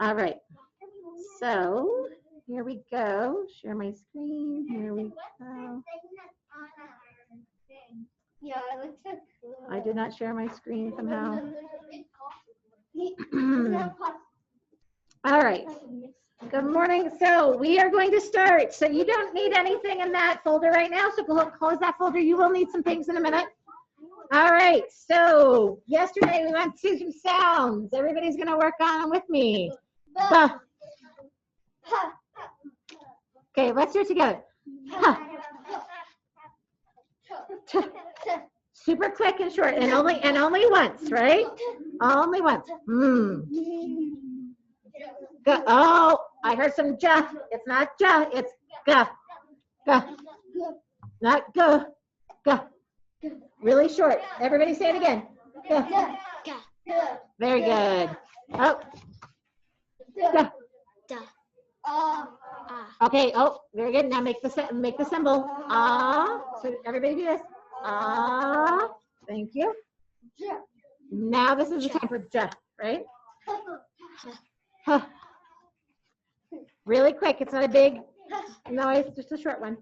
All right. So here we go. Share my screen. Here we go. Yeah, it looks so cool. I did not share my screen somehow. All right. Good morning. So we are going to start. So you don't need anything in that folder right now. So close that folder. You will need some things in a minute. All right. So yesterday we went to some sounds. Everybody's going to work on them with me. Bah. Okay, let's do it together. Super quick and short, and only once, right? Only once. Go. Oh, I heard some ja. It's not ja. It's ga. Ga. Not go. Ga. Really short. Everybody say it again. Ga. Very good. Oh. Ga. Okay. Oh, very good. Now make the symbol. Ah. So everybody do this. Ah. Thank you. Now this is the time for ja, right? Huh. Really quick. It's not a big noise, just a short one.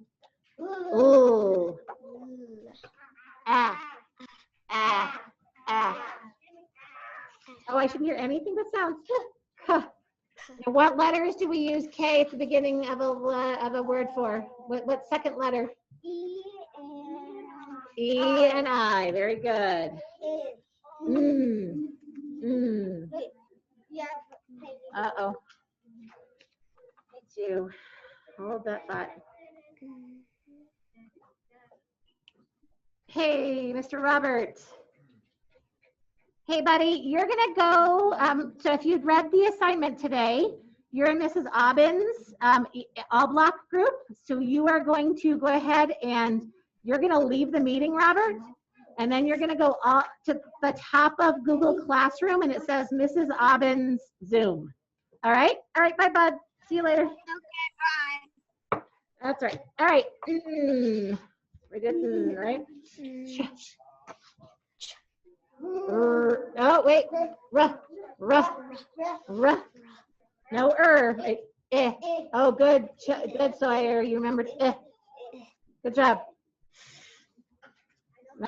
Ooh. Ah. Ah. Ah. Oh, I shouldn't hear anything but sounds. Huh. And what letters do we use K at the beginning of a word for? What second letter? E and I. Very good. Uh-oh. Me too. Hold that thought. Hey, Mr. Robert. Hey, buddy, you're going to go, so if you'd read the assignment today, you're in Mrs. Aubin's all block group. So you are going to go ahead and you're going to leave the meeting, Robert. And then you're going to go to the top of Google Classroom and it says Mrs. Aubin's Zoom. All right? All right, bye, bud. See you later. Okay, bye. That's right. All right. We did, right? Oh, wait. Ruh. No, wait. Eh. Oh, good. Good, Sawyer. You remembered. Eh. Good job.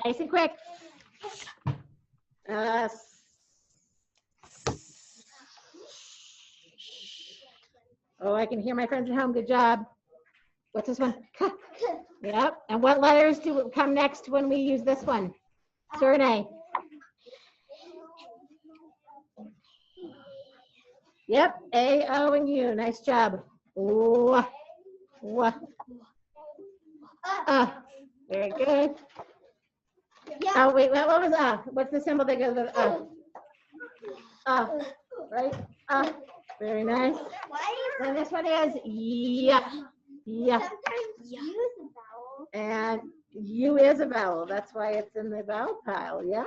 Nice and quick. Oh, I can hear my friends at home. Good job. What's this one? Yep. And what letters do come next when we use this one? Surname. Yep. A, O, and U. Nice job. Very good. Oh, wait. What was what's the symbol that goes with right? Very nice. And this one is yeah. And U is a vowel. That's why it's in the vowel pile. Yeah.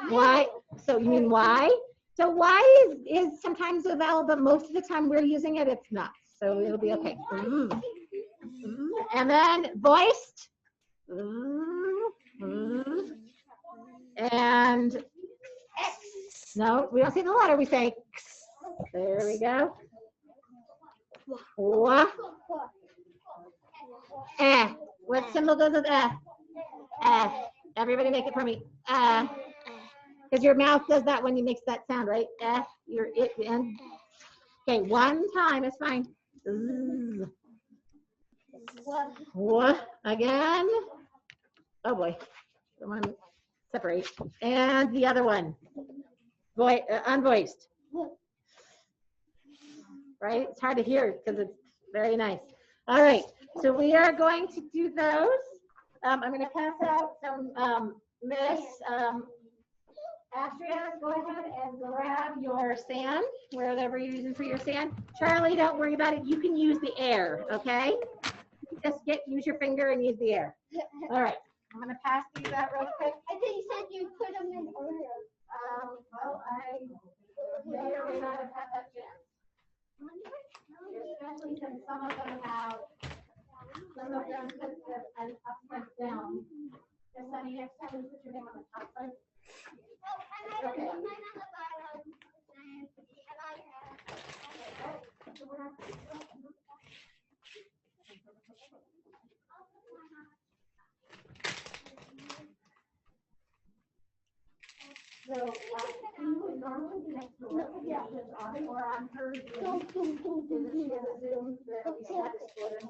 Why? So you mean why? So why is sometimes a vowel, but most of the time we're using it, it's not. So it'll be okay. And then voiced. And no, we don't say the letter, we say X. There we go. Eh. What symbol goes with eh? Eh. Everybody make it for me. Because your mouth does that when you make that sound, right? Eh. And okay, one time is fine. What again? Oh boy. I want to separate. And the other one. Unvoiced. Right? It's hard to hear because it's very nice. All right. So we are going to do those. I'm going to pass out some Miss Astria. Go ahead and grab your sand, whatever you're using for your sand. Charlie, don't worry about it. You can use the air, okay? Just use your finger and use the air. All right. I'm going to pass these out real quick. I think you said you put them in order. Well, I may or may not have had that chance. Especially since some of them put an upside down. Just Sunny, next time you put your name on the top side. Okay. So, you would normally be next to her, yeah, or on her Zoom. She has a Zoom that we had to split in.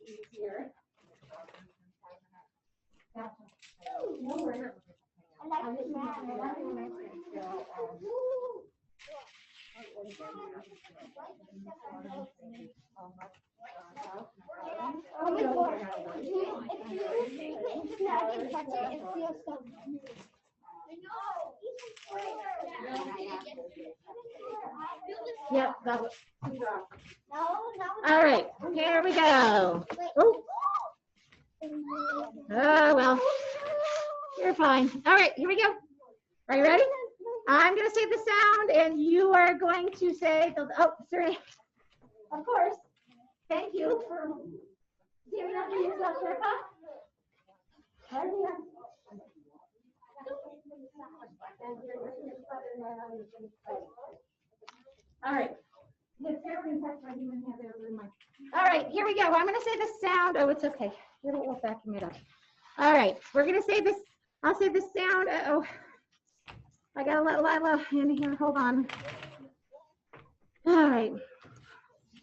Easier. No worries. I like the Oh my God. If you touch it, it feels so good. Yep, that was. No. All right, here we go. Oh, well, you're fine. All right, here we go. Are you ready? I'm going to say the sound, and you are going to say the. Oh, sorry. Of course. Thank you for giving up yourself, Sherpa. All right. All right, here we go. I'm going to say the sound. Oh, it's okay. We'll vacuum it up. All right, we're going to say this. I'll say the sound. Oh, I got to let Lila in here. Hold on. All right.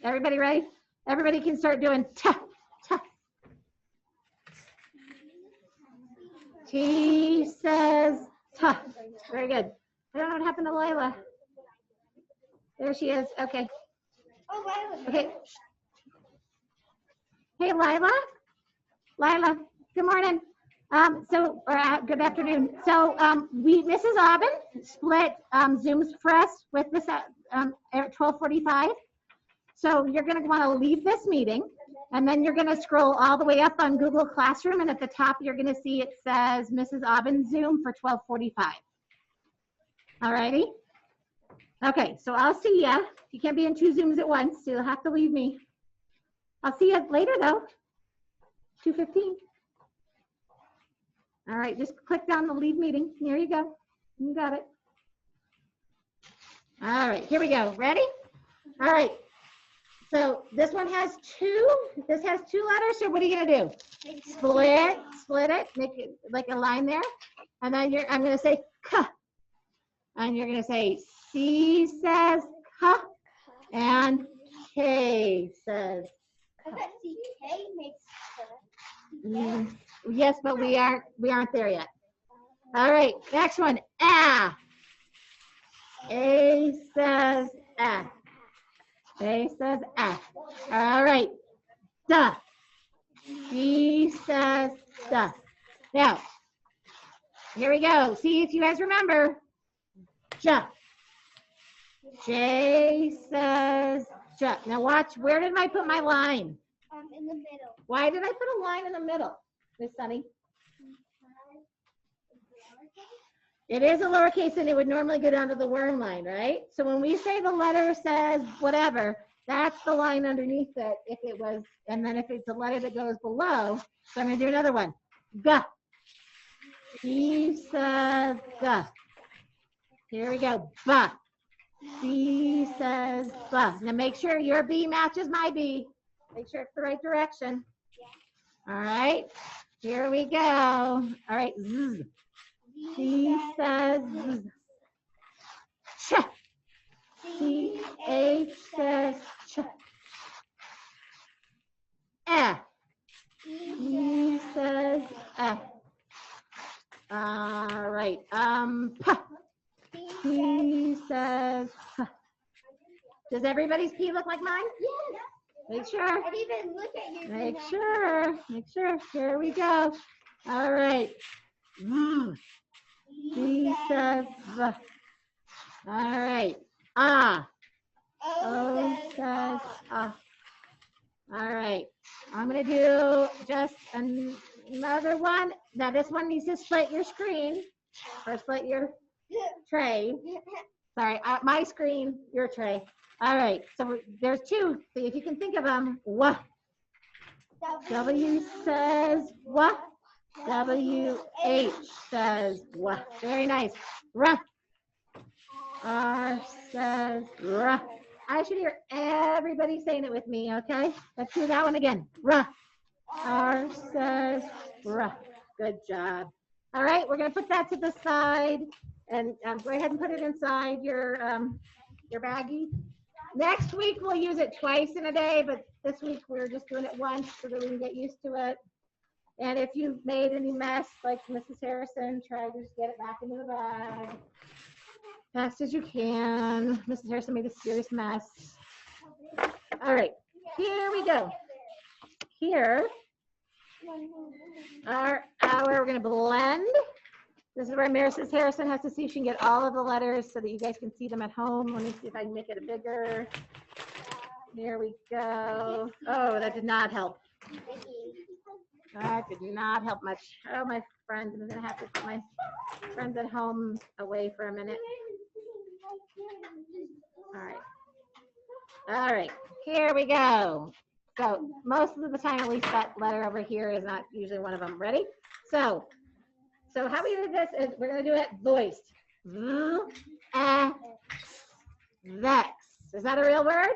Everybody ready? Everybody can start doing ta, ta. She says ta. Very good. I don't know what happened to Lila. There she is. Okay. Oh, wow. Okay. Hey, Lila. Lila, good morning. Good afternoon. So Mrs. Aubin split Zooms for us with this at 12:45. So you're going to want to leave this meeting, and then you're going to scroll all the way up on Google Classroom, and at the top you're going to see it says Mrs. Aubin Zoom for 12:45. All righty. Okay, so I'll see ya. You can't be in two Zooms at once, so you'll have to leave me. I'll see you later though. 2:15. All right, just click down the leave meeting. Here you go. You got it. All right, here we go. Ready? All right. So this one has this has two letters. So what are you gonna do? Split it, make it like a line there. And then I'm gonna say ka. And you're gonna say C says ka and K says. I bet CK makes Yes, but we aren't there yet. All right, next one. Ah. A says ah. A says ah. All right. Duh. B says duh. Now, here we go. See if you guys remember. J. J says J. Now watch. Where did I put my line? in the middle. Why did I put a line in the middle, Miss Sunny? It is a lowercase and it would normally go down to the word line, right? So when we say the letter says whatever, that's the line underneath it if it was, and then if it's a letter that goes below, so I'm gonna do another one. G. E says G. Here we go. B. B says B. Now make sure your B matches my B. Make sure it's the right direction. All right, here we go. All right, Z. She says Z. Ch. C-H says ch. Eh. He says eh. All right, P. He says P. Does everybody's P look like mine? Yes. Make sure. I didn't even look at yours. Make sure. Make sure. Here we go. All right. He says V. All right. Ah. O says ah. All right. I'm going to do just another one. Now this one needs to split your screen or split your tray. Sorry, my screen, your tray. All right. So there's two. See if you can think of them. W. W says what? W-H says what? Very nice. R. R says R. I should hear everybody saying it with me, okay? Let's do that one again. R. R says R. Good job. All right, we're gonna put that to the side and go ahead and put it inside your baggie. Next week, we'll use it twice in a day, but this week we're just doing it once so that we can get used to it. And if you made any mess, like Mrs. Harrison, try to just get it back into the bag fast as you can. Mrs. Harrison made a serious mess. All right, here we go. Here are we're gonna blend. This is where Mrs. Harrison has to see if she can get all of the letters so that you guys can see them at home. Let me see if I can make it a bigger. There we go. Oh, that did not help. That did not help much. Oh, my friends, I'm gonna have to put my friends at home away for a minute. All right, here we go. So most of the time, at least that letter over here is not usually one of them. Ready? So how we do this is we're gonna do it voiced. Vex. Is that a real word?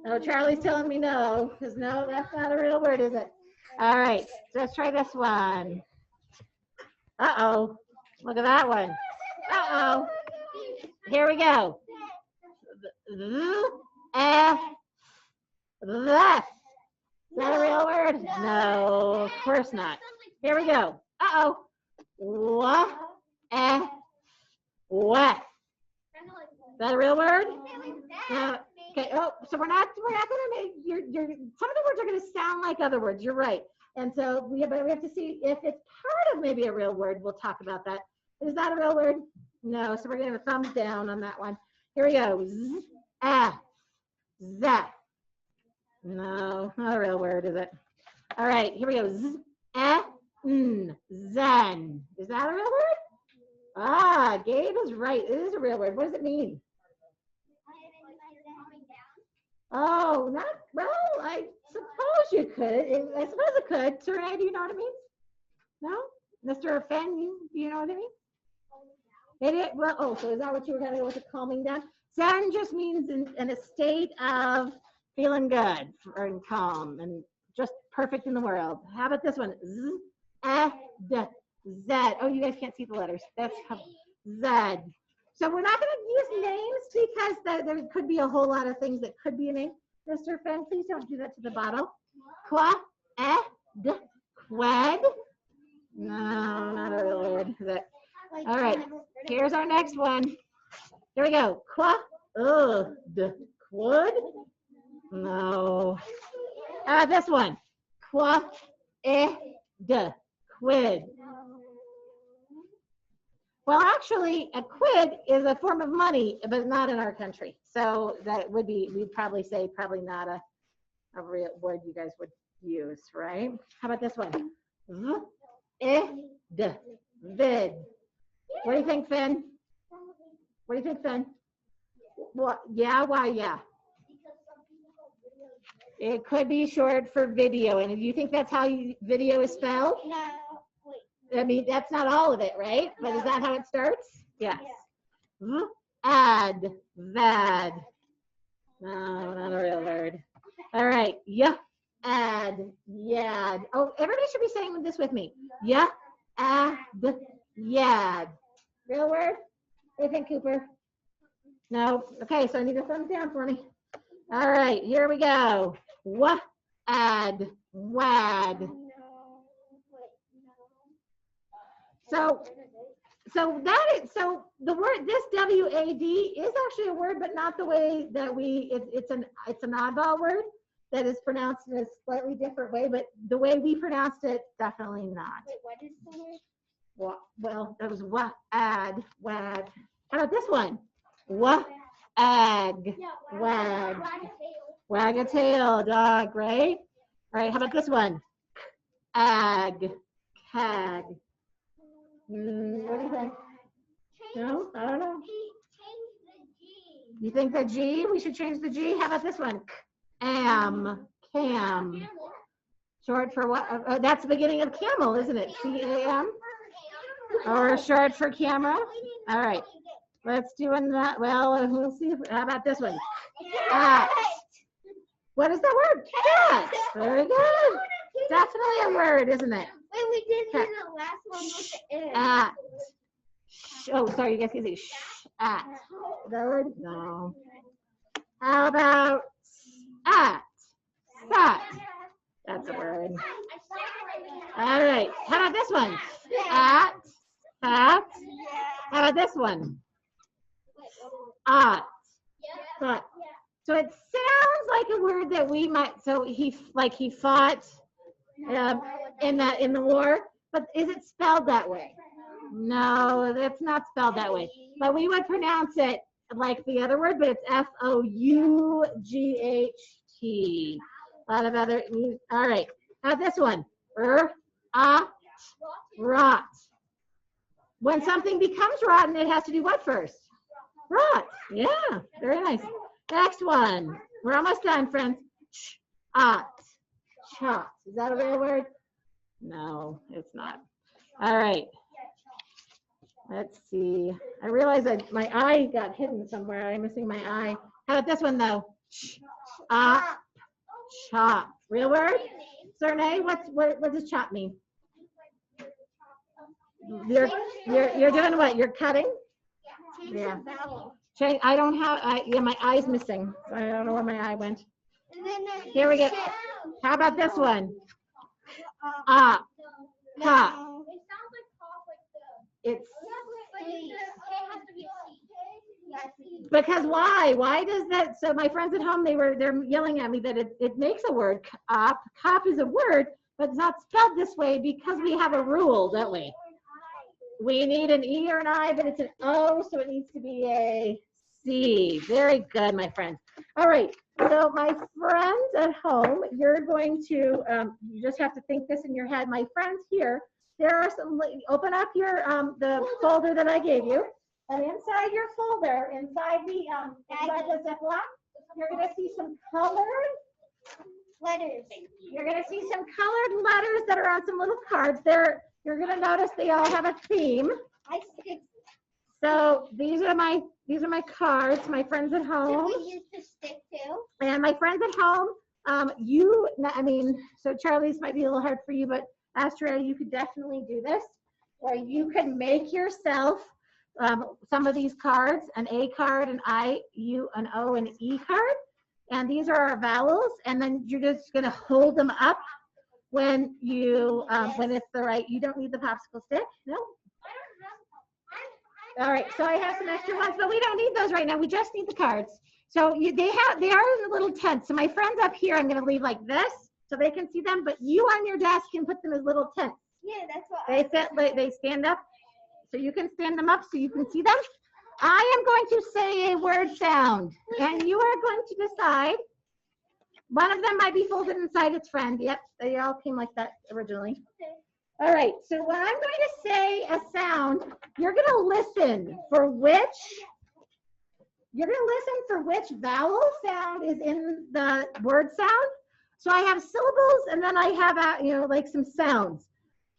Oh, Charlie's telling me no, because no, that's not a real word, is it? All right, so let's try this one. Uh-oh, look at that one. Uh-oh. Here we go. Left. Is that a real word? No, of course not. Here we go. Uh-oh. What? What? Is that a real word? Okay. Oh, so we're not gonna make some of the words are gonna sound like other words. You're right. And so we have to see if it's part of maybe a real word. We'll talk about that. Is that a real word? No. So we're gonna have a thumbs down on that one. Here we go. Zap. No, not a real word, is it? All right, here we go. Zen. Is that a real word? Ah, Gabe is right. It is a real word. What does it mean? Oh, not well. I suppose you could. I suppose it could. Serena, do you know what it means? No, Mr. Fenn, do you know what it means? Well, oh, so is that what you were going to go with the calming down? Zen just means in a state of feeling good and calm and just perfect in the world. How about this one? Z. Oh, you guys can't see the letters. That's Z. So we're not going to use names because there could be a whole lot of things that could be a name. Mr. Fenn, please don't do that to the bottle. Qued. No, not a real word. Is it? All right, here's our next one. Here we go. Quad. No. This one. Quid. Well, actually, a quid is a form of money, but not in our country. So that would be, we'd probably say, probably not a real word you guys would use, right? How about this one? Vid. What do you think, Finn? What do you think, Finn? What? Yeah, why, yeah. It could be short for video. And do you think that's how video is spelled? No. I mean, that's not all of it, right? But is that how it starts? Yes. Ad, vad. No, not a real word. All right. Yeah. Ad, yad. Oh, everybody should be saying this with me. Yeah. Ad, yad. Real word? What do you think, Cooper? No. Okay, so I need a thumbs down for me. All right, here we go. Ad, wad. So the word, this WAD is actually a word, but not the way that it's an oddball word that is pronounced in a slightly different way, but the way we pronounced it, definitely not. Wait, what is the word? Well, that was wad. How about this one? Wag, wag. Wag a tail, dog, right? All right, how about this one? Ag, cag. What do you think? No, I don't know. You think the G? We should change the G. How about this one? Cam. Short for what? That's the beginning of camel, isn't it? C-A-M? Or short for camera? All right. Let's do that. Well, we'll see. How about this one? Cat. What is that word? Cat. Very good. Definitely a word, isn't it? Wait, we didn't do the last one with the end. At. Oh, sorry, you guys can say sh. At. Good? No. How about at? Sat. That's a word. All right. How about this one? At. At. How about this one? At. But. So it sounds like a word that we might. So he fought in the war. But is it spelled that way? No, it's not spelled that way. But we would pronounce it like the other word, but it's F-O-U-G-H-T. A lot of other. All right. How about this one? Rot. When something becomes rotten, it has to do what first? Rot. Yeah. Very nice. Next one. We're almost done, friends. Chot. Is that a real word? No, it's not. All right. Let's see. I realize that my eye got hidden somewhere. I'm missing my eye. How about this one though? Chop. Real word? Surnay, what does chop mean? You're doing what? You're cutting? Yeah. I don't have. Yeah, my eye's missing. I don't know where my eye went. Here we go. How about this one? Top. It's because why? Why does that? So my friends at home, they're yelling at me that it makes a word cop. Cop is a word, but it's not spelled this way because we have a rule, don't we? We need an E or an I, but it's an O, so it needs to be a C. Very good, my friends. All right. So my friends at home, you're going to, you just have to think this in your head. My friends here, there are some, open up your, the folder that I gave you. And inside your folder, inside the Ziploc, you're going to see some colored letters. You're going to see some colored letters that are on some little cards. You're going to notice they all have a theme. So these are my cards, my friends at home. Did we use the stick too? And my friends at home, so Charlie, this might be a little hard for you, but Astria, you could definitely do this. Or you could make yourself some of these cards, an A card, an I, U, an O, and an E card. And these are our vowels. And then you're just going to hold them up when it's the right, you don't need the popsicle stick, no? All right, so I have some extra ones, but we don't need those right now. We just need the cards. So they are in a little tent. So my friends up here, I'm going to leave like this so they can see them, but you on your desk can put them as little tents. Yeah, that's what They stand up, so you can stand them up so you can see them. I am going to say a word sound, and you are going to decide. One of them might be folded inside its friend. Yep, they all came like that originally. Okay. All right, so when I'm going to say a sound, you're going to listen for which vowel sound is in the word sound. So I have syllables and then I have, like some sounds.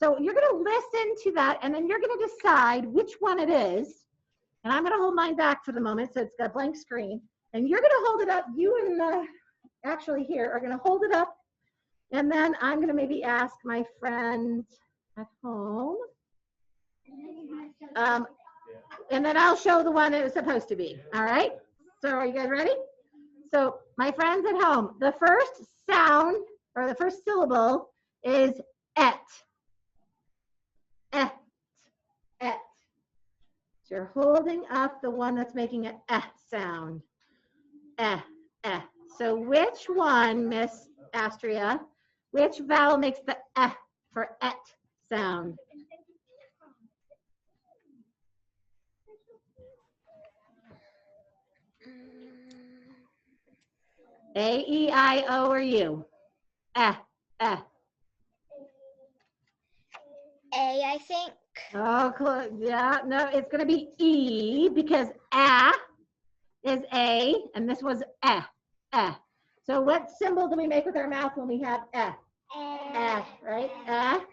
So you're going to listen to that and then you're going to decide which one it is. And I'm going to hold mine back for the moment so it's got a blank screen. And you're going to hold it up. You and actually here are going to hold it up. And then I'm going to maybe ask my friend at home. And then I'll show the one it was supposed to be. All right. So are you guys ready? So my friends at home, the first sound or the first syllable is et. Et. Et. So you're holding up the one that's making an sound. So which one, Miss Astria, which vowel makes the for et sound? A, E, I, O, or U? A, I think. Oh, close. Yeah, no, it's going to be E because A is A, and this was E. So what symbol do we make with our mouth when we have E? Right?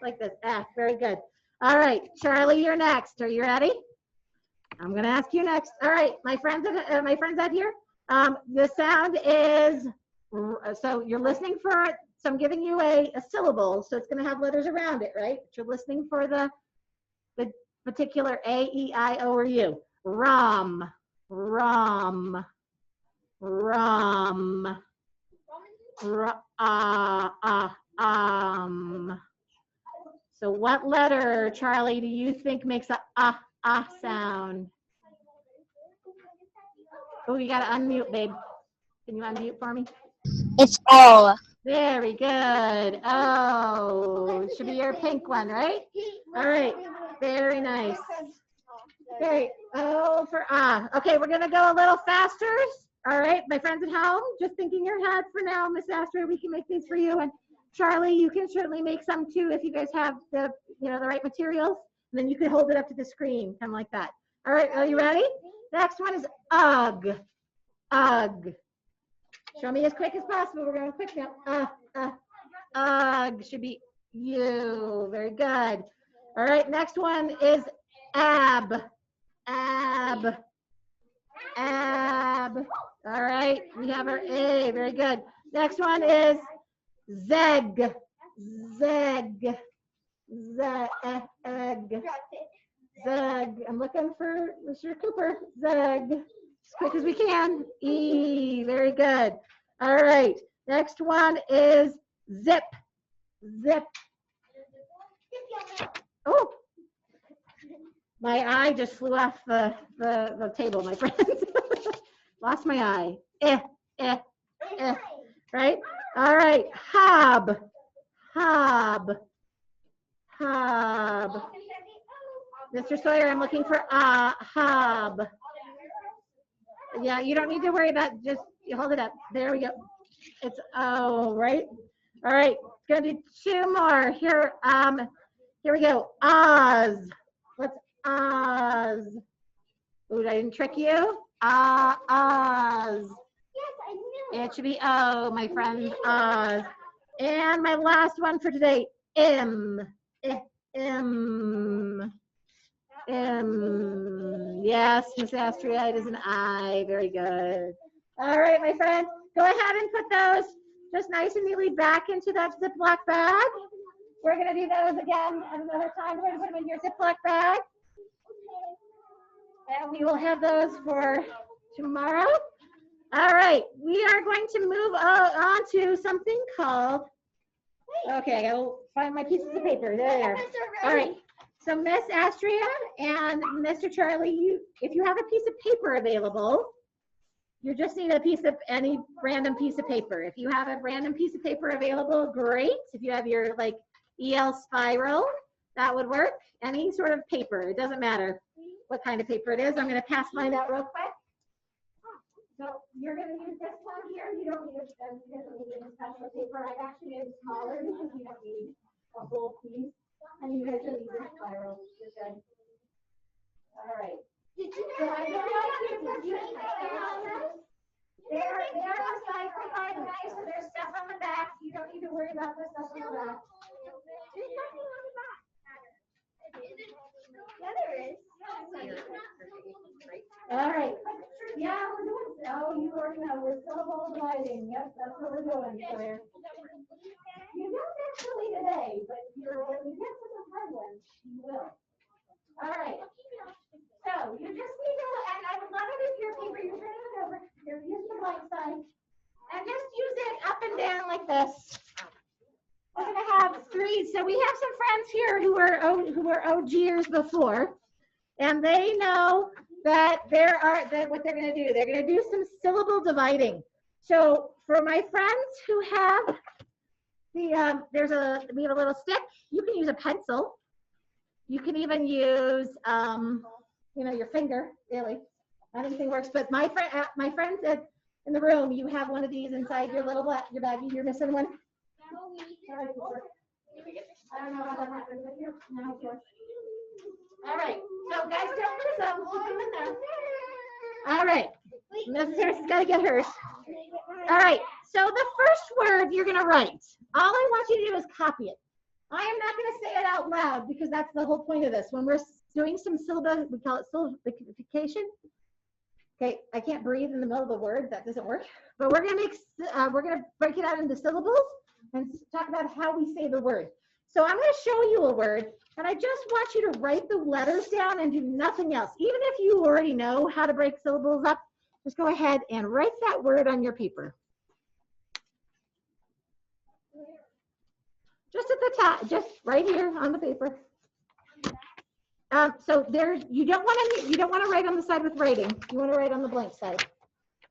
Like this. Very good. All right, Charlie, you're next. Are you ready? I'm going to ask you next. All right, my friends out here. The sound is, so you're listening for So I'm giving you a syllable, so it's going to have letters around it, right? But you're listening for the particular A, E, I, O, or U. Rom, rom, rom, So what letter, Charlie, do you think makes a sound? Oh, you got to unmute, babe. Can you unmute for me? It's O. Very good. Oh, should be your pink one, right? All right. Very nice. Okay. Oh, for ah. Okay, we're going to go a little faster. All right, my friends at home, just thinking your head for now, Miss Astrid, we can make these for you. And Charlie, you can certainly make some too if you guys have the, the right materials. And then you can hold it up to the screen, kind of like that. All right, are you ready? Next one is ugh. Ugh. Show me as quick as possible. We're going quick now. Ugh should be you. Very good. All right, next one is ab. Ab. Ab. All right, we have our A. Very good. Next one is zeg. Zeg. Zeg. Zeg. I'm looking for Mr. Cooper. Zeg. As quick as we can. E. Very good. All right. Next one is zip. Zip. Oh. My eye just flew off the table, my friends. Lost my eye. Right? All right. Hob. Hob. Hob. Mr. Sawyer, I'm looking for hob. Yeah, you don't need to worry about, just you hold it up. There we go. It's O, right? All right. Gonna do two more. Here we go. Oz. What's Oz? Ooh, I didn't trick you. Oz. Yes, I knew. It should be O, my friends. Oz. And my last one for today. M. M. M. Yes, Miss Astrid, it is an I. Very good. All right, my friends, go ahead and put those just nice and neatly back into that Ziploc bag. We're going to do those again at another time. We're going to put them in your Ziploc bag. And we will have those for tomorrow. All right, we are going to move on to something called, okay, I got to find my pieces of paper. There. All right. So Miss Astria and Mr. Charlie, if you have a piece of paper available, you just need a piece of any random piece of paper. If you have a random piece of paper available, great. If you have your like EL spiral, that would work. Any sort of paper, it doesn't matter what kind of paper it is. I'm going to pass mine out real quick. So you're going to use this one here. You don't need a special paper. I've actually made it smaller because you don't need a whole piece. And you guys are using spiral. You're good. All right. Did you So I don't know if you they're recycled, by the way, so there's stuff on the back. You don't need to worry about the stuff on the back. There's nothing on the back. Yeah, there is. All right. Yeah, we're doing, oh, you already know, we're still mobilizing. Yep, that's what we're doing, Claire. You don't actually today, but when you get to the hard ones, you will. All right. So you just need to, and I would love it if your paper, you're turning it over, you're using the right side, and just use it up and down like this. We're gonna have three. So we have some friends here who were OGers before, and they know that what they're gonna do. They're gonna do some syllable dividing. So for my friends who have we have a little stick. You can use a pencil. You can even use your finger. Really, anything works. But my friends in the room, you have one of these inside your your baggie. You're missing one. I don't know how that happened, but here now it's yours. All right. So guys, don't miss them. Keep them in there. All right. Miss Harris has got to get hers. All right. So the first word you're going to write. All I want you to do is copy it. I am not going to say it out loud because that's the whole point of this. When we're doing some syllable, we call it syllabification. Okay, I can't breathe in the middle of the word. That doesn't work. But we're going to break it out into syllables. and talk about how we say the word. So I'm going to show you a word, and I just want you to write the letters down and do nothing else. Even if you already know how to break syllables up, just go ahead and write that word on your paper. Just at the top, just right here on the paper. So there, you don't want to write on the side with writing. You want to write on the blank side.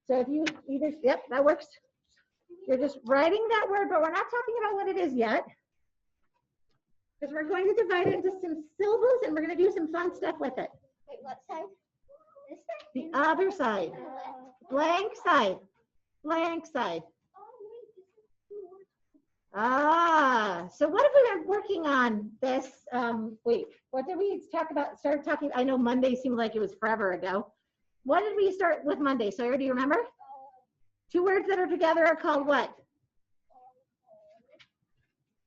So if you either, yep, that works. You're just writing that word, but we're not talking about what it is yet. Because we're going to divide it into some syllables and we're going to do some fun stuff with it. Wait, what side? This side? The other side. Blank side. Blank side. Ah, so what if we were working on this? Wait, what did we talk about? Start talking. I know Monday seemed like it was forever ago. What did we start with Monday? Sawyer, do you remember? Two words that are together are called what?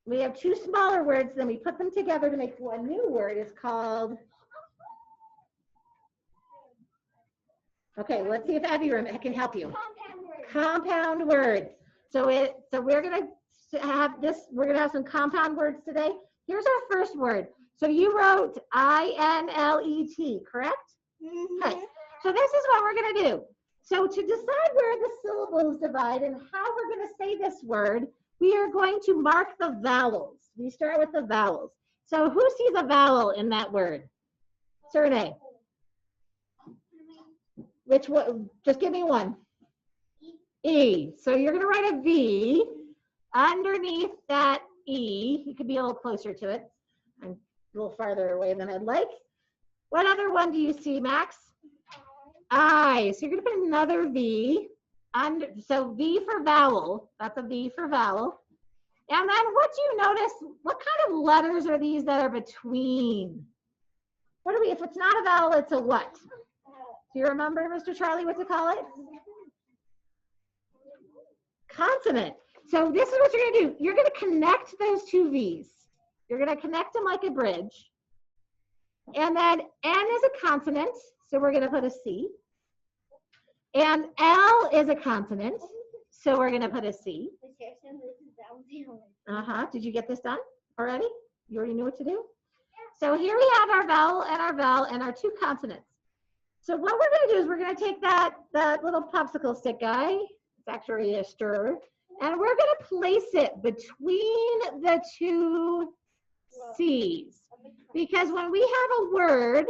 We have two smaller words, then we put them together to make one new word. It's called. Okay, let's see if Abby can help you. Compound words. So we're gonna have this. We're gonna have some compound words today. Here's our first word. So you wrote I-N-L-E-T, correct? Mm-hmm. Okay. So this is what we're gonna do. So to decide where the syllables divide and how we're gonna say this word, we are going to mark the vowels. We start with the vowels. So who sees a vowel in that word? Surnay. Which one? Just give me one. E. So you're going to write a V underneath that E. You could be a little closer to it. I'm a little farther away than I'd like. What other one do you see, Max? I. So you're going to put another V. So V for vowel. That's a V for vowel. And then what do you notice? What kind of letters are these that are between? What do we, if it's not a vowel, it's a what? Do you remember, Mr. Charlie, what to call it? Consonant. So this is what you're going to do. You're going to connect those two V's. You're going to connect them like a bridge. And then N is a consonant, so we're going to put a C. And L is a consonant, so we're going to put a C. Did you get this done already? You already knew what to do? So here we have our vowel and our two consonants. So what we're going to do is we're going to take that little popsicle stick guy, it's actually a stirrer, and we're going to place it between the two C's. Because when we have a word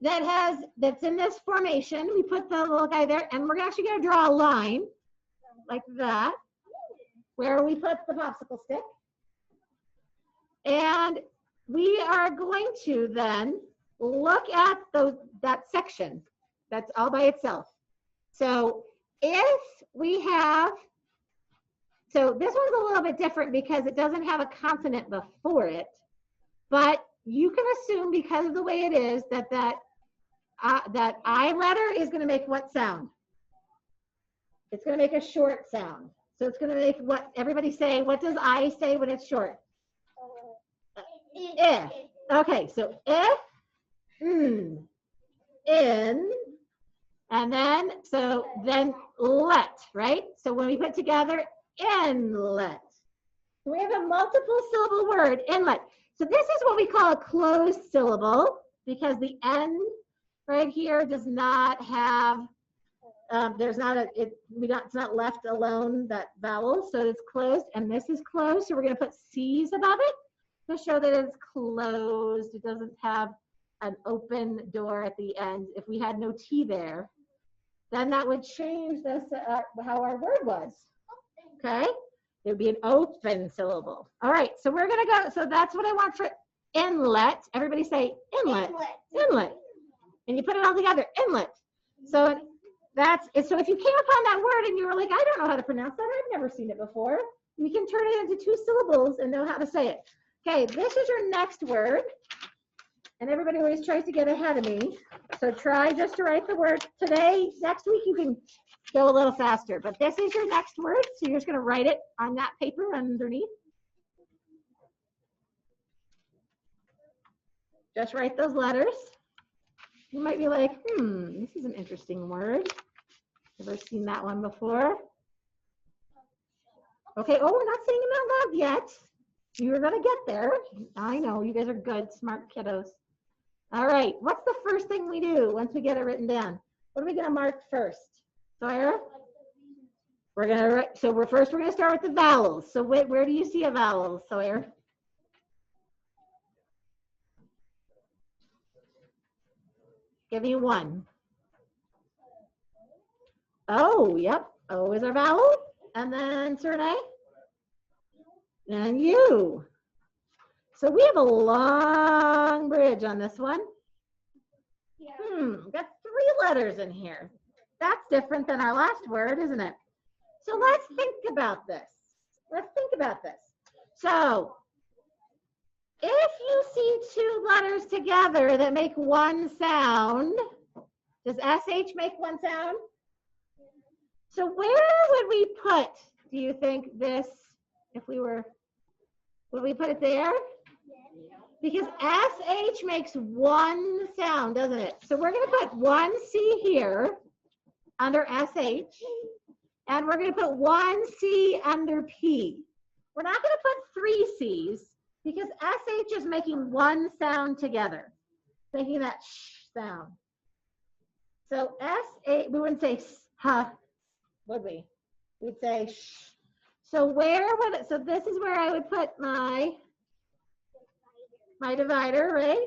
that's in this formation, we put the little guy there, and we're actually going to draw a line like that, where we put the popsicle stick. And we are going to then look at that section that's all by itself. So if we have, so this one's a little bit different because it doesn't have a consonant before it, but you can assume because of the way it is that I letter is going to make what sound? It's going to make a short sound. So it's going to make what everybody say. What does I say when it's short? If. Okay, so if, in, and then let, right? So when we put together inlet, we have a multiple syllable word, inlet. So this is what we call a closed syllable because the N right here does not have, it's not left alone, that vowel, so it's closed, and this is closed, so we're going to put C's above it to show that it's closed. It doesn't have an open door at the end. If we had no T there, then that would change this, how our word was, okay? It would be an open syllable. All right, so we're going to go, so that's what I want for inlet. Everybody say inlet, inlet. And you put it all together, inlet. So that's it. So if you came upon that word and you were like, I don't know how to pronounce that, I've never seen it before, we can turn it into two syllables and know how to say it. Okay, this is your next word. And everybody always tries to get ahead of me. So try just to write the word today. Next week you can go a little faster, but this is your next word. So you're just going to write it on that paper underneath. Just write those letters. You might be like, this is an interesting word. Never seen that one before. Okay, oh, we're not saying them out loud yet. You're gonna get there. I know, you guys are good, smart kiddos. All right, what's the first thing we do once we get it written down? What are we gonna mark first? Sawyer? We're gonna, so we're gonna start with the vowels. So where do you see a vowel, Sawyer? Give me one. Oh, yep, O is our vowel. And then Surnay? And U. So we have a long bridge on this one. Got 3 letters in here. That's different than our last word, isn't it? So let's think about this. So if you see 2 letters together that make one sound, does SH make one sound? So where would we put, do you think, this, if we were, would we put it there? Because SH makes one sound, doesn't it? So we're going to put 1 C here under SH, and we're going to put 1 C under P. We're not going to put 3 C's because SH is making one sound together, making that sh sound. So SH, we wouldn't say huh, would we? We'd say sh. So where would it, so this is where I would put my divider, right?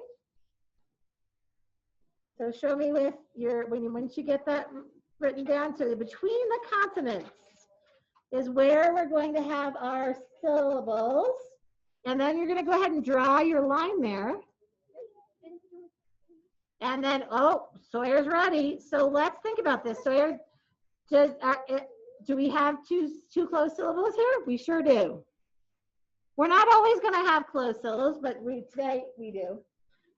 So show me with your, once you get that written down, so between the consonants is where we're going to have our syllables. And then you're going to go ahead and draw your line there. And then, oh, Sawyer's ready. So let's think about this. Sawyer, do we have two closed syllables here? We sure do. We're not always going to have closed syllables, but today we do.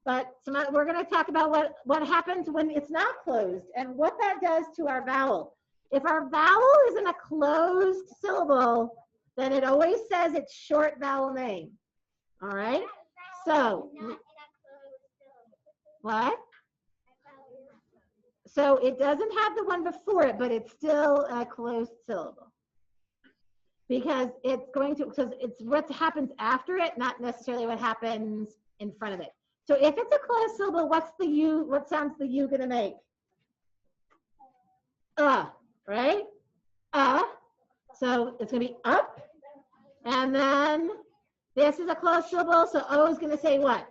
But we're going to talk about what happens when it's not closed and what that does to our vowel. If our vowel is in a closed syllable, then it always says it's short vowel name. All right? So, what? So it doesn't have the one before it, but it's still a closed syllable. Because it's going to, because it's what happens after it, not necessarily what happens in front of it. So if it's a closed syllable, what's the U, what sound's the U gonna make? Right? So it's gonna be up. And then this is a closed syllable, so O is gonna say what?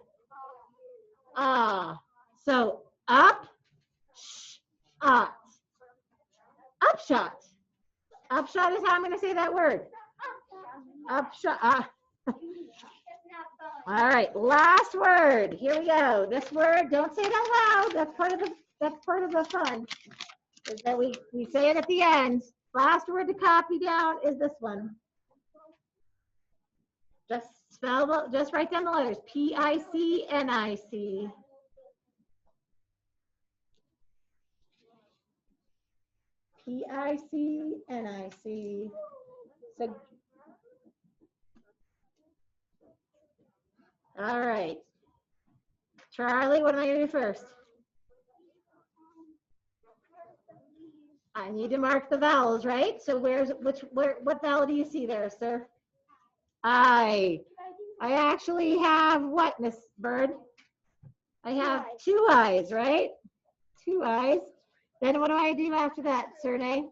So up, upshot. Upshot is how I'm gonna say that word. Upshot. All right, last word. Here we go. This word, don't say it out loud. That's part of the fun. Is that we say it at the end. Last word to copy down is this one. Just write down the letters. P-I-C-N-I-C. P-I-C-N-I-C. So, all right. Charlie, what am I going to do first? I need to mark the vowels, right? So what vowel do you see there, sir? I actually have what, Miss Bird? I have 2 eyes, right? 2 eyes. Then what do I do after that, Surnay?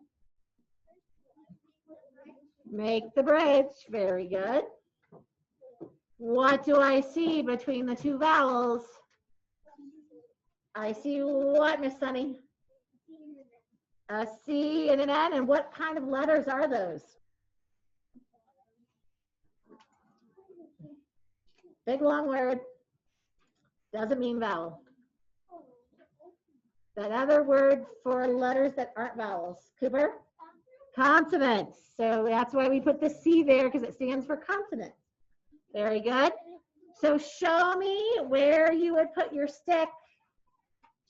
Make the bridge. Very good. What do I see between the 2 vowels? I see what, Miss Sunny? A C and an N. And what kind of letters are those? Big long word. Doesn't mean vowel. That other word for letters that aren't vowels. Cooper? Consonants. So that's why we put the C there, because it stands for consonant. Very good. So show me where you would put your stick.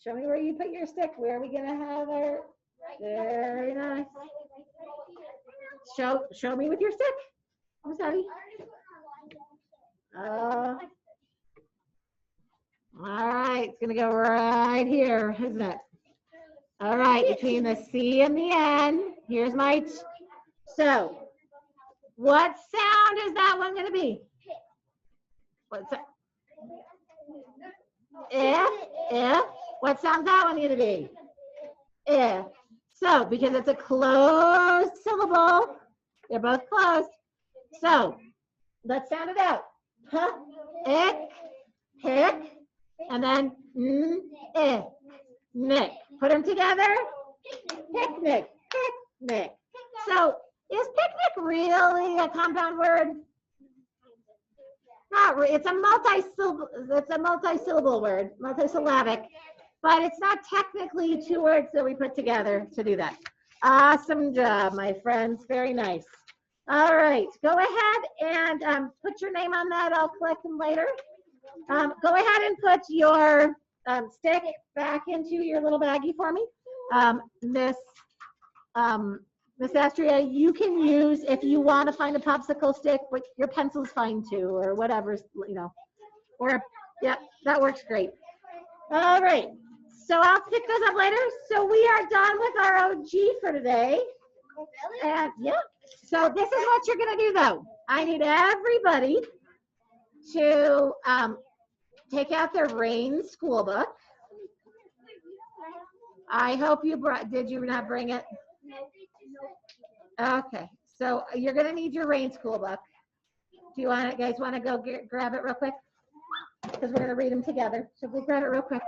Show me where you put your stick. Where are we going to have our... Very nice. Show me with your stick. I'm sorry. All right, it's gonna go right here, isn't it? All right, between the C and the N. Here's my. So What sound is that one going to be? What's that? If. What sound that one going to be? If. So, because it's a closed syllable, they're both closed. So, let's sound it out. Huh, ick, pick, and then nick. Put them together. Picnic, picnic. So, is picnic really a compound word? Not really. It's a multi-syllable word, multisyllabic, but it's not technically two words that we put together to do that. Awesome job, my friends. Very nice. All right, go ahead and put your name on that. I'll collect them later. Go ahead and put your stick back into your little baggie for me. Miss Astria, you can use, if you want to find a popsicle stick, but your pencil's fine too, or whatever, you know, or, yeah, that works great. All right, so I'll pick those up later. So we are done with our OG for today. And yeah, so this is what you're gonna do though. I need everybody to take out their Rain school book. I hope you brought, did you not bring it? Okay, so you're gonna need your Rain school book. Do you want it, guys want to go grab it real quick? Because we're gonna read them together. So go grab it real quick.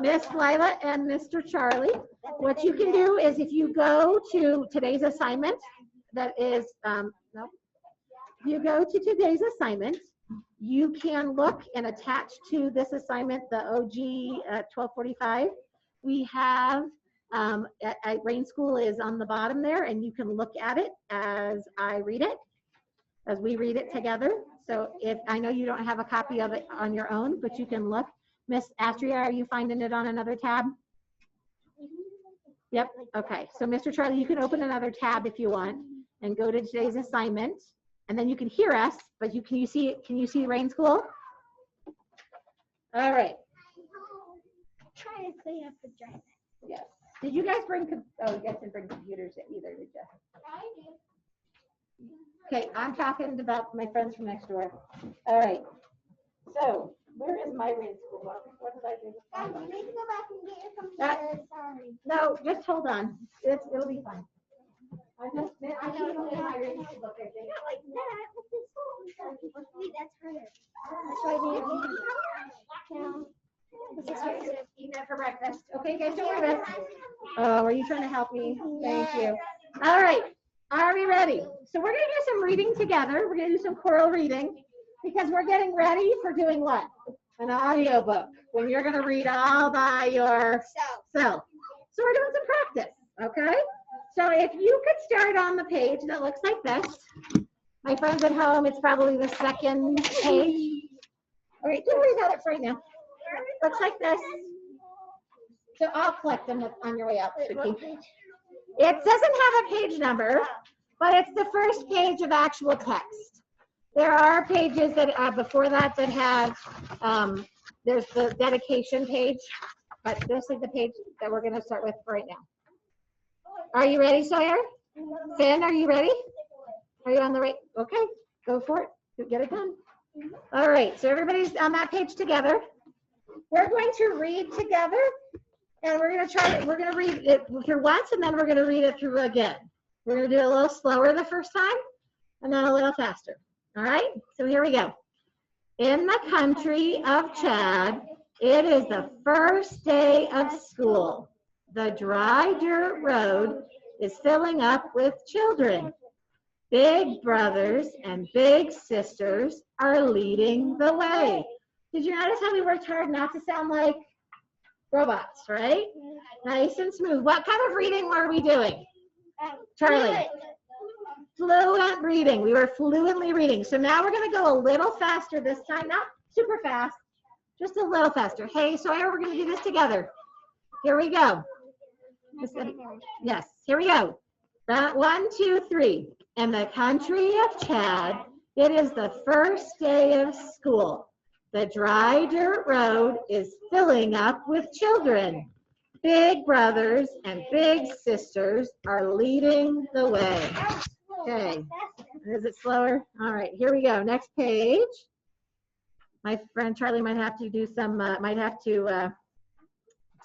Miss Lila and Mr. Charlie, what you can do is if you go to today's assignment, that is, no, you go to today's assignment, you can look and attach to this assignment the OG 1245. We have, Rain School is on the bottom there, and you can look at it as I read it, as we read it together. So if, I know you don't have a copy of it on your own, but you can look. Miss Astria, are you finding it on another tab? Yep, okay. So Mr. Charlie, you can open another tab if you want and go to today's assignment, and then you can hear us, but can you see Rain School? All right. Try to clean up the drive. Yes. Did you guys bring, oh, you guys didn't bring computers either, did you? I do. Okay, I'm talking about my friends from next door. All right. So, where is my Rain School book? What did I do? You need to go back and get your computer. Sorry. No, just hold on. It'll be fine. I need to get my Rain School book, I think. Not like that. What's this phone? That's her. That's why I need to Eat that for breakfast. Okay, guys, don't worry about it. Oh, are you trying to help me? Thank you. All right, are we ready? So we're gonna do some reading together. We're gonna do some choral reading because we're getting ready for doing what? An audio book, when you're gonna read all by yourself. So we're doing some practice, okay? So if you could start on the page that looks like this. My friends at home, it's probably the second page. All right, don't worry about it for right now. Looks like this. So I'll collect them on your way out, Suki. It doesn't have a page number, but it's the first page of actual text. There are pages that before that have, there's the dedication page, but this is the page that we're going to start with right now. Are you ready, Sawyer? Finn, are you ready? Are you on the right? Okay, go for it. Get it done. All right, so everybody's on that page together. We're going to read together, and we're going to read it through once, and then we're going to read it through again. We're going to do it a little slower the first time, and then a little faster. All right, so here we go. In the country of Chad, it is the first day of school. The dry dirt road is filling up with children. Big brothers and big sisters are leading the way. Did you notice how we worked hard not to sound like robots, right? Nice and smooth. What kind of reading were we doing? Charlie? Fluent reading. We were fluently reading. So now we're going to go a little faster this time. Not super fast, just a little faster. Hey, Sawyer, we're going to do this together. Here we go. Yes, here we go. 1, 2, 3. In the country of Chad, it is the first day of school. The dry dirt road is filling up with children. Big brothers and big sisters are leading the way. Okay. Is it slower? All right, here we go. Next page. My friend Charlie might have to do some, do a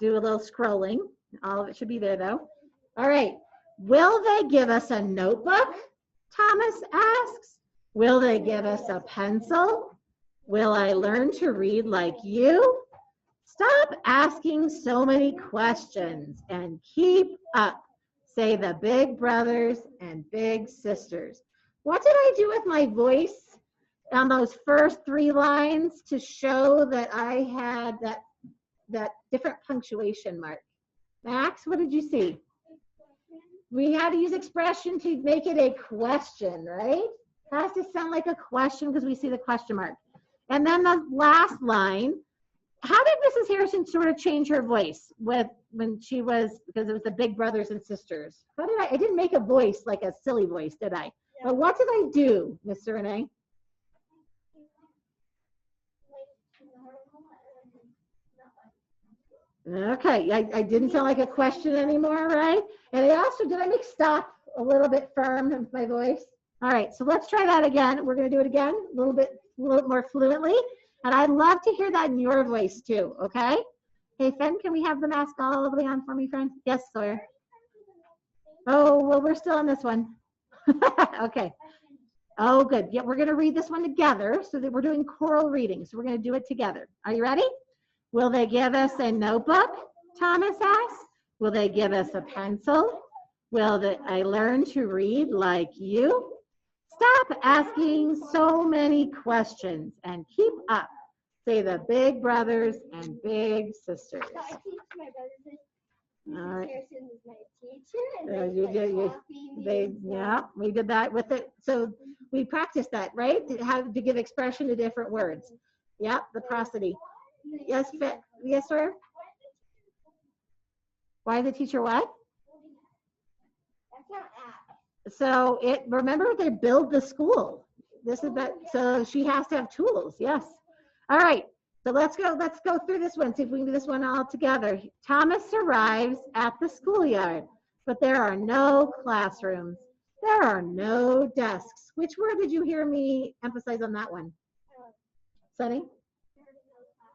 little scrolling. All of it should be there though. All right. Will they give us a notebook? Thomas asks. Will they give us a pencil? Will I learn to read like you? Stop asking so many questions and keep up. Say the big brothers and big sisters. What did I do with my voice on those first 3 lines to show that I had that different punctuation mark? Max, what did you see? We had to use expression to make it a question, right? It has to sound like a question because we see the question mark. And then the last line, how did Mrs. Harrison sort of change her voice when she was, because it was the big brothers and sisters? How did I didn't make a voice like a silly voice, did I? Yeah. But what did I do, Miss Renee? Okay, I didn't sound like a question anymore, right? And I also, did I make stop a little bit firm in my voice? All right, so let's try that again. We're gonna do it again, a little more fluently. And I'd love to hear that in your voice too, okay? Hey, Finn, can we have the mask all the way on for me, friend? Yes, Sawyer. Oh, well, we're still on this one. Okay. Oh, good. Yeah, we're gonna read this one together so that we're doing choral reading. So we're gonna do it together. Are you ready? Will they give us a notebook? Thomas asks. Will they give us a pencil? Will I learn to read like you? Stop asking so many questions and keep up. Say the big brothers and big sisters. So I teach my brothers. All right. Harrison is my teacher. Yeah, we did that with it. So we practiced that, right? How to give expression to different words. Yep, the prosody. Yes, yes, sir. Why the teacher what? That's not app. So remember they build the school. This is that. So she has to have tools. Yes. All right. So let's go through this one. See if we can do this one all together. Thomas arrives at the schoolyard, but there are no classrooms. There are no desks. Which word did you hear me emphasize on that one? Sunny?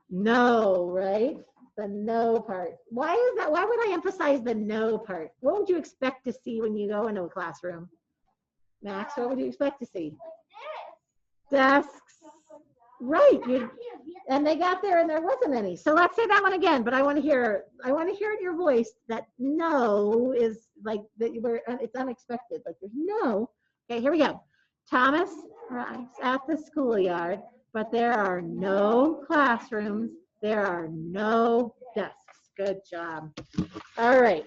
No, right? The no part. Why is that? Why would I emphasize the no part? What would you expect to see when you go into a classroom? Max, what would you expect to see? Desks. Right. And they got there and there wasn't any. So let's say that one again, but I want to hear in your voice that no is like that it's unexpected. Like there's no. Okay, here we go. Thomas arrives at the schoolyard, but there are no classrooms. There are no desks. Good job. All right.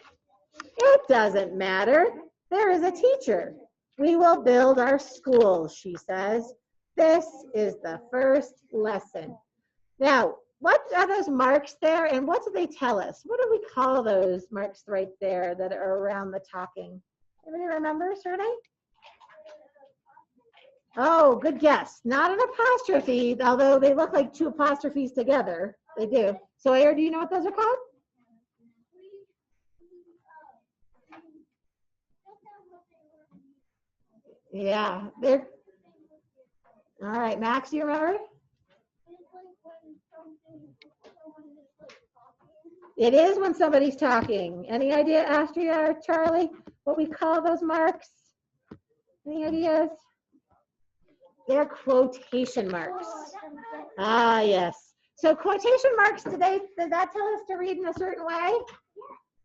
It doesn't matter. There is a teacher. We will build our school, she says. This is the first lesson. Now, what are those marks there and what do they tell us? What do we call those marks right there that are around the talking? Anybody remember, Sergey? Oh, good guess. Not an apostrophe, although they look like 2 apostrophes together. They do. So, Sawyer, do you know what those are called? Yeah, they're. All right, Max, do you remember? It is when somebody's talking. Any idea, Astria or Charlie, what we call those marks? Any ideas? They're quotation marks. Ah, yes. So quotation marks, does that tell us to read in a certain way?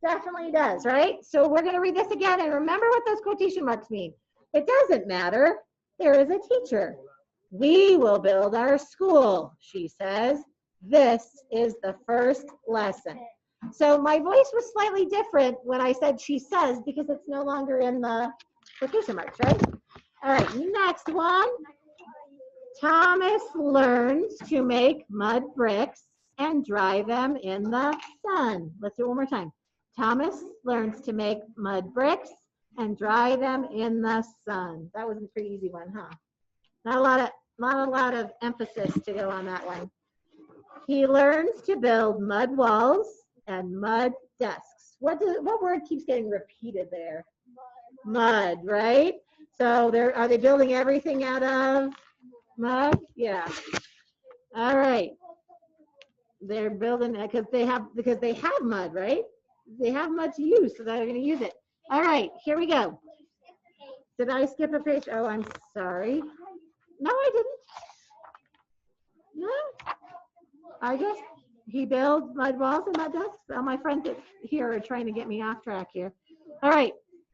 Definitely does, right? So we're going to read this again and remember what those quotation marks mean. It doesn't matter. There is a teacher. We will build our school, she says. This is the first lesson. So my voice was slightly different when I said she says because it's no longer in the quotation marks, right? All right, next one. Thomas learns to make mud bricks and dry them in the sun. Let's do it one more time. Thomas learns to make mud bricks and dry them in the sun. That was a pretty easy one, huh? Not a lot of emphasis to go on that one. He learns to build mud walls and mud desks. What word keeps getting repeated there? Mud, right? So are they building everything out of mud? Yeah. All right. They're building it because they have mud, right? They have mud to use, so they're going to use it. All right, here we go. Did I skip a page? Oh, I'm sorry. No, I didn't. No, I just, he builds mud walls and mud desks. All my friends here are trying to get me off track here. All right,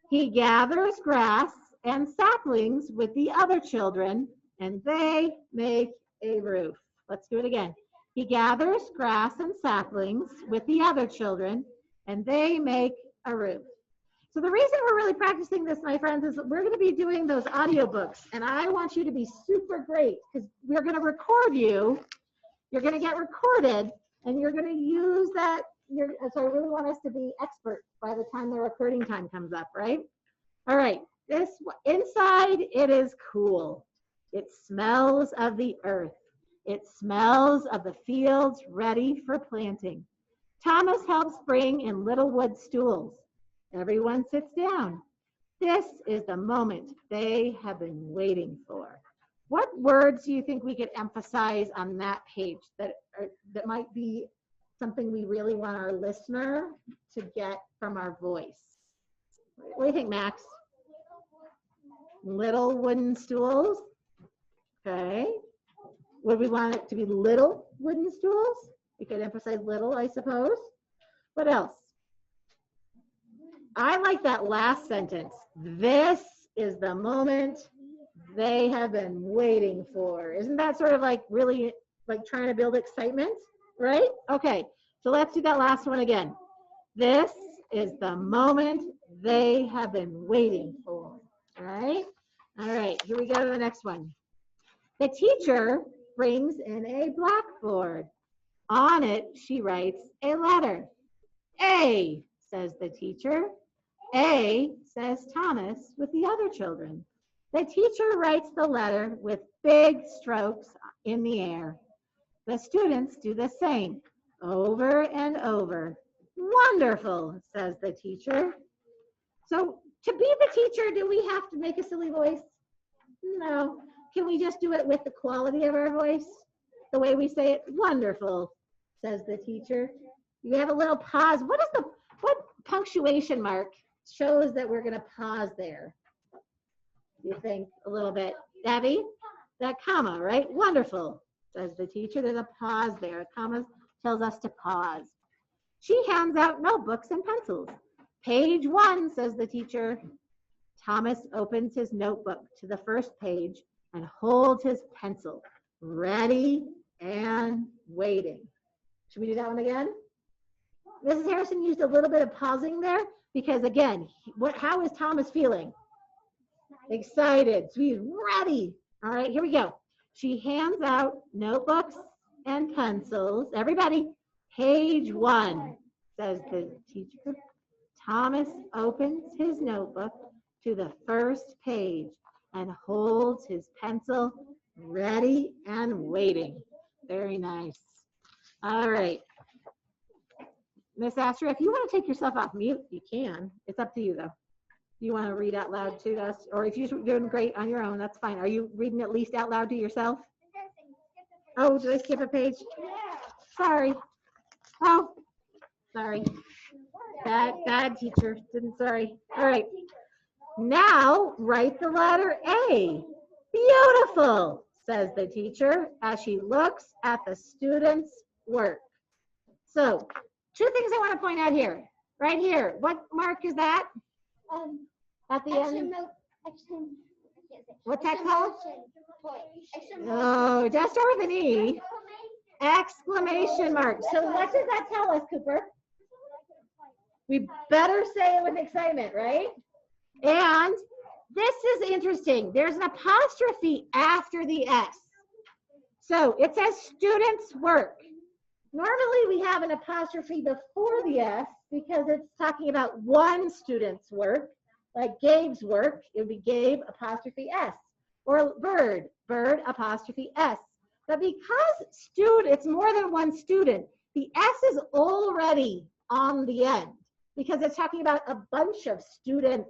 he gathers grass and saplings with the other children, and they make a roof. Let's do it again. He gathers grass and saplings with the other children, and they make a roof. So the reason we're really practicing this, my friends, is we're going to be doing those audiobooks, and I want you to be super great because we're going to record you. You're going to get recorded, and you're going to use that. So I really want us to be experts by the time the recording time comes up, right? All right. This inside, it is cool. It smells of the earth. It smells of the fields ready for planting. Thomas helps bring in little wood stools. Everyone sits down. This is the moment they have been waiting for. What words do you think we could emphasize on that page that might be something we really want our listener to get from our voice? What do you think, Max? Little wooden stools. Okay. Would we want it to be little wooden stools? We could emphasize little, I suppose. What else? I like that last sentence. This is the moment they have been waiting for. Isn't that sort of like really like trying to build excitement, right? Okay, so let's do that last one again. This is the moment they have been waiting for, right? All right, here we go to the next one. The teacher brings in a blackboard. On it, she writes a letter. A, says the teacher. A, says Thomas with the other children. The teacher writes the letter with big strokes in the air. The students do the same over and over. Wonderful, says the teacher. So to be the teacher, do we have to make a silly voice? No. Can we just do it with the quality of our voice? The way we say it? Wonderful, says the teacher. You have a little pause. What punctuation mark shows that we're going to pause there? You think a little bit, Debbie? That comma, right? Wonderful, says the teacher. There's a pause there. A comma tells us to pause. She hands out notebooks and pencils. Page 1, says the teacher. Thomas opens his notebook to the first page and holds his pencil, ready and waiting. Should we do that one again? Mrs. Harrison used a little bit of pausing there because, again, how is Thomas feeling? Excited. So he's ready. All right, here we go. She hands out notebooks and pencils. Everybody, page 1, says the teacher. Thomas opens his notebook to the first page and holds his pencil ready and waiting. Very nice. All right. Miss Astor, if you want to take yourself off mute, you can. It's up to you, though. You want to read out loud to us? Or if you're doing great on your own, that's fine. Are you reading at least out loud to yourself? Oh, did I skip a page? Sorry. Oh, sorry. Bad teacher. Sorry. All right. Now, write the letter A. Beautiful, says the teacher as she looks at the students' work. So, 2 things I want to point out here. Right here. What mark is that? At the end? What's that called? Oh, just over the E. Exclamation mark. So what does that tell us, Cooper? We better say it with excitement, right? And this is interesting. There's an apostrophe after the S. So it says students' work. Normally we have an apostrophe before the S because it's talking about one student's work, like Gabe's work. It would be Gabe apostrophe S. Or bird apostrophe S. But because it's more than one student, the S is already on the end because it's talking about a bunch of students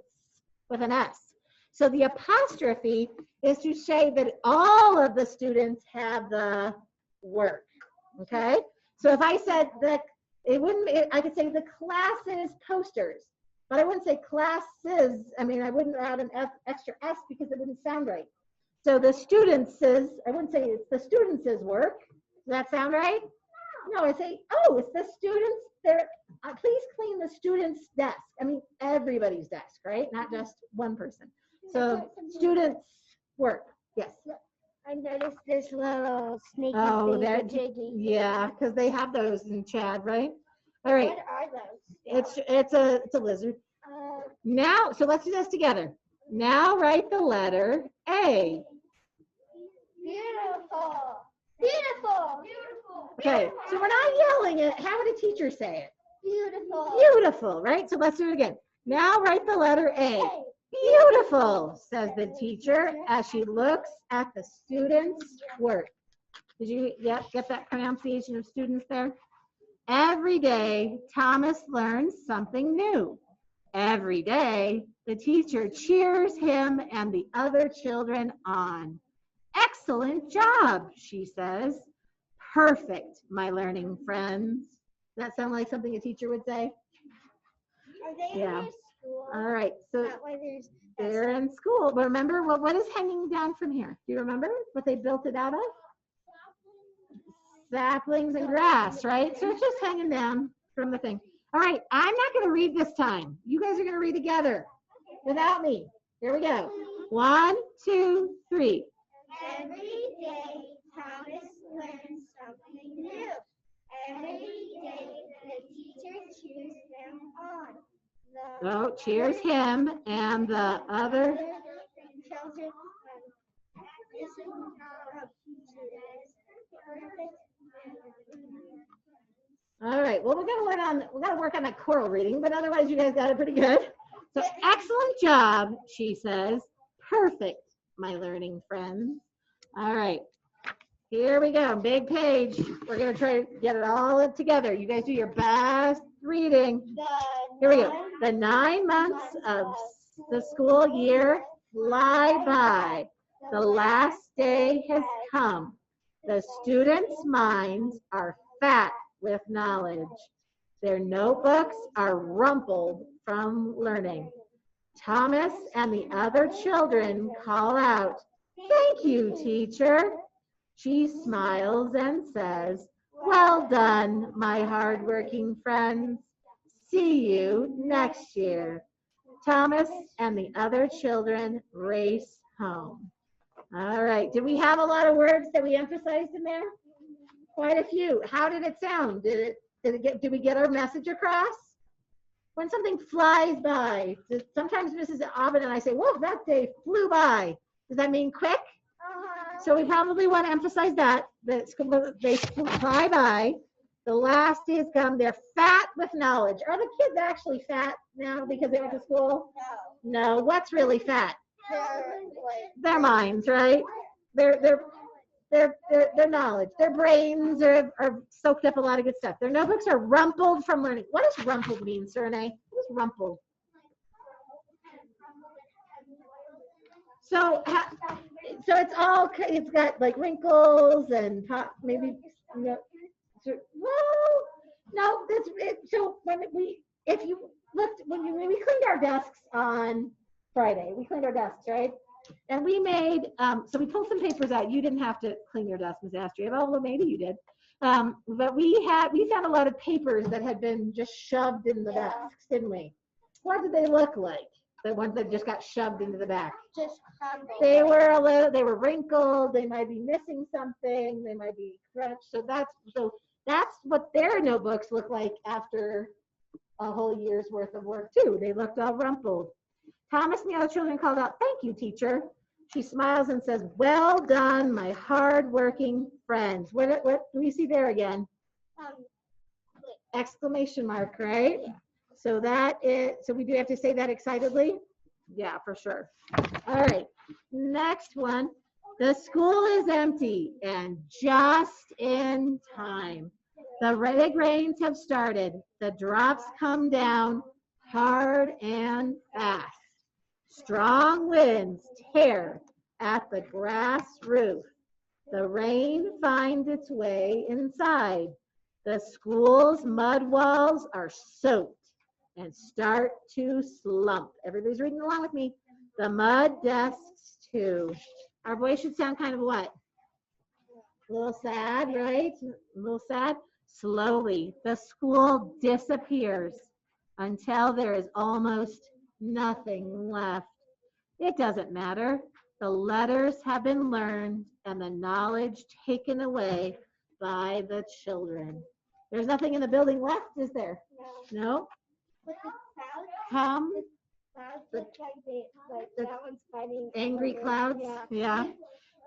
with an S. So the apostrophe is to say that all of the students have the work, okay? So if I said that, I could say the classes posters, but I wouldn't say classes. I mean, I wouldn't add an extra S because it wouldn't sound right. So the students' I wouldn't say it's the students' work. Does that sound right? No, I say, oh, it's the students. Please clean the students' desk. I mean, everybody's desk, right? Not just one person. So students' work. Yes. I noticed this little sneaky Oh, jiggy. yeah, because they have those in Chad, right? All right. What are those? It's a lizard. Now, so let's do this together. Now write the letter A. Beautiful. Beautiful. Beautiful. Okay, so we're not yelling it. How would a teacher say it? Beautiful. Beautiful, right? So let's do it again. Now write the letter A. Beautiful, says the teacher as she looks at the students' work. Did you get that pronunciation of students there? Every day, Thomas learns something new. Every day, the teacher cheers him and the other children on. Excellent job, she says. Perfect, my learning friends. Does that sound like something a teacher would say? Are they Yeah. in school? All right, so That way they're in school. But remember, what is hanging down from here? Do you remember what they built it out of? Saplings and grass, right? So it's just hanging down from the thing. All right, I'm not going to read this time. You guys are going to read together without me. Here we go. 1, 2, 3. Every day, Thomas learns something new. Every day, the teacher cheers them on. Oh, cheers him and the other. Children All right. Well, we got to work on that choral reading, but otherwise you guys got it pretty good. So excellent job, she says. Perfect, my learning friends. All right. Here we go. Big page. We're going to try to get it all together. You guys do your best reading. Here we go. The 9 months of the school year fly by. The last day has come. The students' minds are fat with knowledge. Their notebooks are rumpled from learning. Thomas and the other children call out, "Thank you, teacher." She smiles and says, "Well done, my hardworking friends. See you next year." Thomas and the other children race home. All right. Did we have a lot of words that we emphasized in there? Quite a few. How did it sound? Did we get our message across? When something flies by, sometimes Mrs. Aubin and I say, "Whoa, that day flew by." Does that mean quick? So we probably want to emphasize that they fly by. The last day has come. They're fat with knowledge. Are the kids actually fat now because they went to school? No. What's really fat? Their minds, right? Their knowledge. Their brains are soaked up a lot of good stuff. Their notebooks are rumpled from learning. What does rumpled mean, Serene? What is rumpled? So it's got like wrinkles and maybe, well, no, that's it. So when we cleaned our desks on Friday, we cleaned our desks, right? And we made, so we pulled some papers out. You didn't have to clean your desk, Ms. Astria, although maybe you did. But we found a lot of papers that had been just shoved in the desks, didn't we? What did they look like? The ones that just got shoved into the back. Just crumbled. They were wrinkled. They might be missing something. They might be crunched. So that's what their notebooks look like after a whole year's worth of work too. They looked all rumpled. Thomas and the other children called out, "Thank you, teacher." She smiles and says, "Well done, my hard-working friends." What do we see there again? Exclamation mark, right? So so we do have to say that excitedly? Yeah, for sure. All right, next one. The school is empty and just in time. The big rains have started. The drops come down hard and fast. strong winds tear at the grass roof. The rain finds its way inside. The school's mud walls are soaked and start to slump. Everybody's reading along with me. The mud desks too. Our voice should sound kind of what? A little sad, right? A little sad. Slowly, the school disappears until there is almost nothing left. It doesn't matter. The letters have been learned and the knowledge taken away by the children. There's nothing in the building left, is there? No? But the clouds, Come, clouds look like that one's fighting. angry over. clouds. Yeah. Yeah.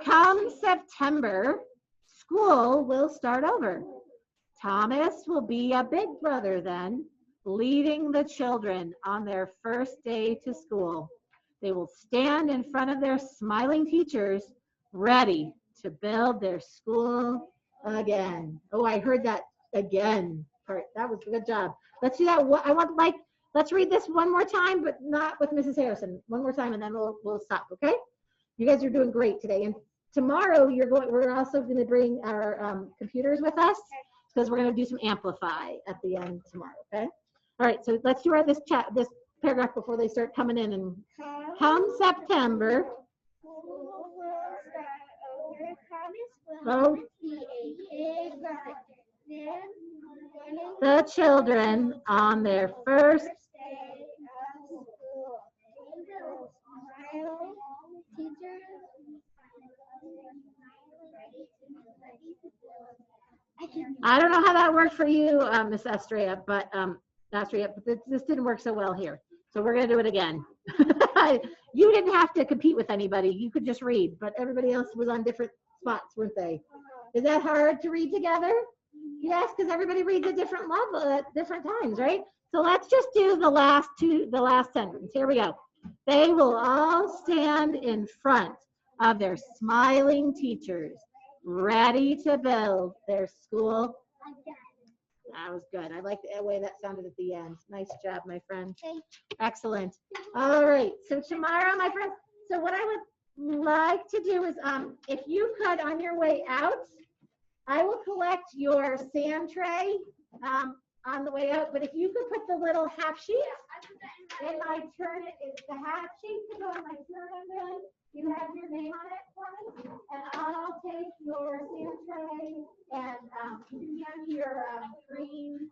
Come September, school will start over. Thomas will be a big brother then, leading the children on their first day to school. They will stand in front of their smiling teachers, ready to build their school again. Oh, I heard that again part. That was a good job. Let's do that. Let's read this one more time, but not with Mrs. Harrison. One more time, and then we'll stop. Okay? You guys are doing great today. And tomorrow we're also going to bring our computers with us because we're going to do some amplify at the end tomorrow. Okay? All right. So let's do this paragraph before they start coming in. And come September. Oh. The children on their first I don't know how that worked for you, Miss Astrea, but this didn't work so well here. So we're going to do it again. You didn't have to compete with anybody. You could just read, but everybody else was on different spots, weren't they? Is that hard to read together? Yes, because everybody reads at different level at different times, right? So let's just do the last sentence. Here we go. They will all stand in front of their smiling teachers, ready to build their school. That was good. I like the way that sounded at the end. Nice job, my friend. Excellent. All right. So tomorrow, my friends, so what I would like to do is, if you could, on your way out, I will collect your sand tray on the way out, but if you could put the little half sheet in my turn, the half sheet to go in my turn envelope. You have your name on it for me, and I'll take your sand tray and you can hand me your green.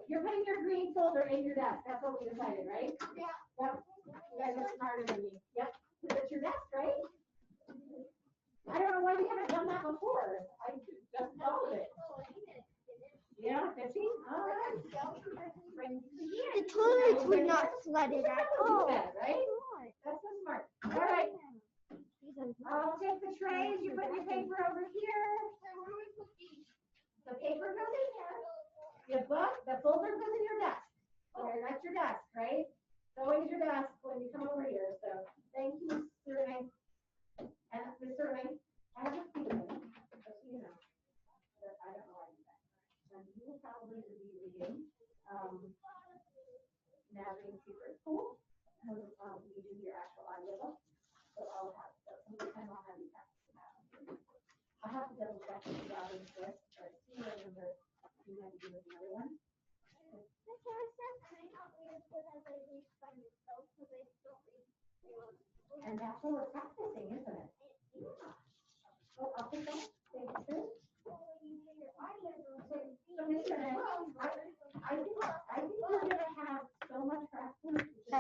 You're putting your green folder in your desk. That's what we decided, right? Yeah. Yep. You guys are smarter than me. Yep. It's your desk, right? I don't know why we haven't done that before. I just thought of it. Yeah, 15? All right. The toilets were not flooded at all. Right? That's so smart. All right. I'll take the trays. You put your paper over here. The paper goes in here. Your book, the folder goes in your desk. Okay, that's your desk, right? It's always your desk when you come over here. So thank you, Mr. Ring. And Mr. Ring, I have a feeling, just so you know, that I don't know why I did that. And you will probably be reading Navigating Secret School. You do your actual audiobook. So I'll have you practice that. I'll have to double check the Robin's list, but see I remember you might be doing another one. And that's what we're practicing, isn't it? Yeah. Oh, I'll put that. Thank you. So Mr. Ray, I think we're going to have so much practice. I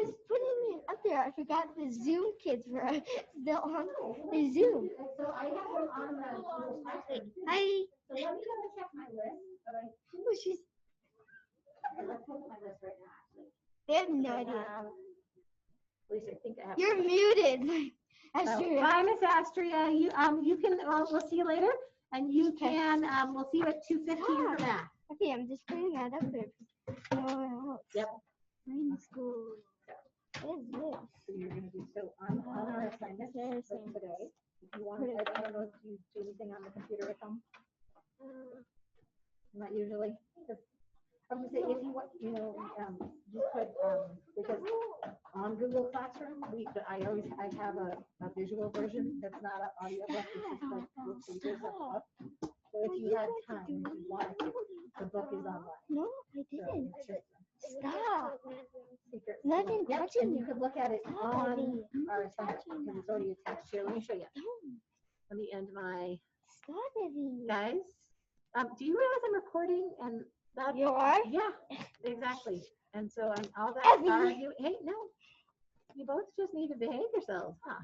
was putting it up there. I forgot the Zoom kids were still on the Zoom. So I have them on the So let me double check my list. Let's look at my list right now, actually. They have no idea. At least I think I have. You're muted. Astria. Bye, Miss Astria. You can. We'll see you later, and you can. We'll see you at 2:15 for that. Okay, I'm just putting that up there. No else. Yep. Green school. What is this? So you're going to do on our assignment today. If you want, I don't know if you do anything on the computer at home. Not usually. I would say if you want, you could, because on Google Classroom, I have a visual version that's not an audio book, it's just like with pages up. So if you had time, if you wanted to, the book is online. No, I So didn't. it's just Stop. secret. Nothing Yep, touching and you me. could look at it Stop, on Abby. our assignment because it's already attached here. Let me show you. Don't. Let me end my, Stop, Abby. guys. Do you realize I'm recording and that? You are? Yeah, exactly. And so I'm all that. Abby. Hey, no, you both just need to behave yourselves, huh?